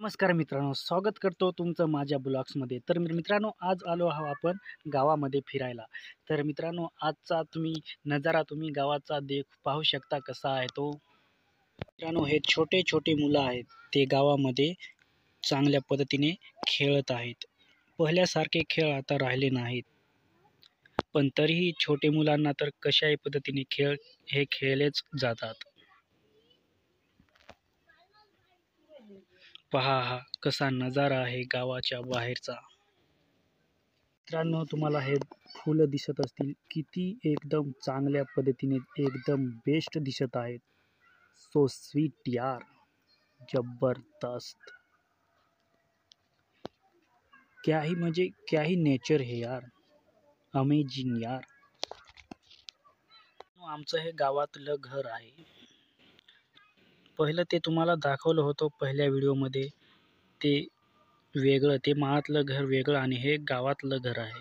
नमस्कार मित्रांनो, स्वागत करतो तुमचं माझ्या ब्लॉग्समध्ये. तर मित्रांनो, आज आलो आहोत आपण गावामध्ये फिरायला. तर मित्रांनो, आजचा नजारा तुम्ही गावाचा पाहू शकता कसा आहे तो. मित्रांनो, हे छोटे छोटे मुलं आहेत, ते गावामध्ये चांगल्या पद्धतीने खेळत आहेत. पहिल्यासारखे खेळ आता राहिले नाहीत, पण तरीही छोटे मुलांना तर कशाही पद्धतीने हे खेळलेच जातात. पहा हा कसा नजारा आहे गावाच्या बाहेरचा. मित्रांनो, तुम्हाला हे फुलं दिसत असतील, किती एकदम चांगल्या पद्धतीने एकदम बेस्ट दिसत आहेत. सो स्वीट यार, जबरदस्त. क्या ही नेचर है यार, अमेजिंग यार. आमचं हे गावातलं घर आहे. पहिलं ते तुम्हाला दाखवलं होतं पहिल्या व्हिडिओमध्ये. ते वेगळं, ते माळातलं घर वेगळं आणि हे गावातलं घर आहे.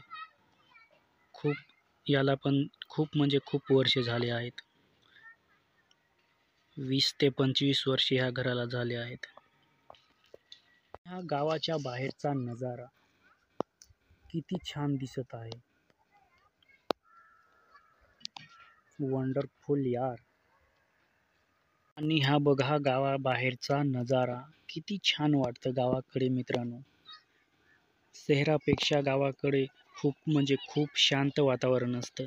याला पण खूप वर्ष झाले आहेत. 20 ते 25 वर्षे ह्या घराला झाले आहेत. ह्या गावाच्या बाहेरचा नजारा किती छान दिसत आहे. वंडरफुल यार. आणि हा बघा गावाबाहेरचा नजारा किती छान वाटतं गावाकडे मित्रांनो. शहरापेक्षा गावाकडे खूप शांत वातावरण असतं.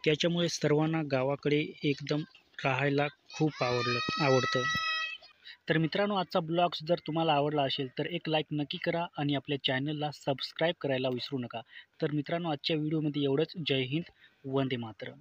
त्याच्यामुळे सर्वांना गावाकडे एकदम राहायला खूप आवडतं. तर मित्रांनो, आजचा ब्लॉग जर तुम्हाला आवडला असेल तर एक लाईक नक्की करा आणि आपल्या चॅनलला सबस्क्राईब करायला विसरू नका. तर मित्रांनो, आजच्या व्हिडिओमध्ये एवढंच. जय हिंद, वंदे मातरम.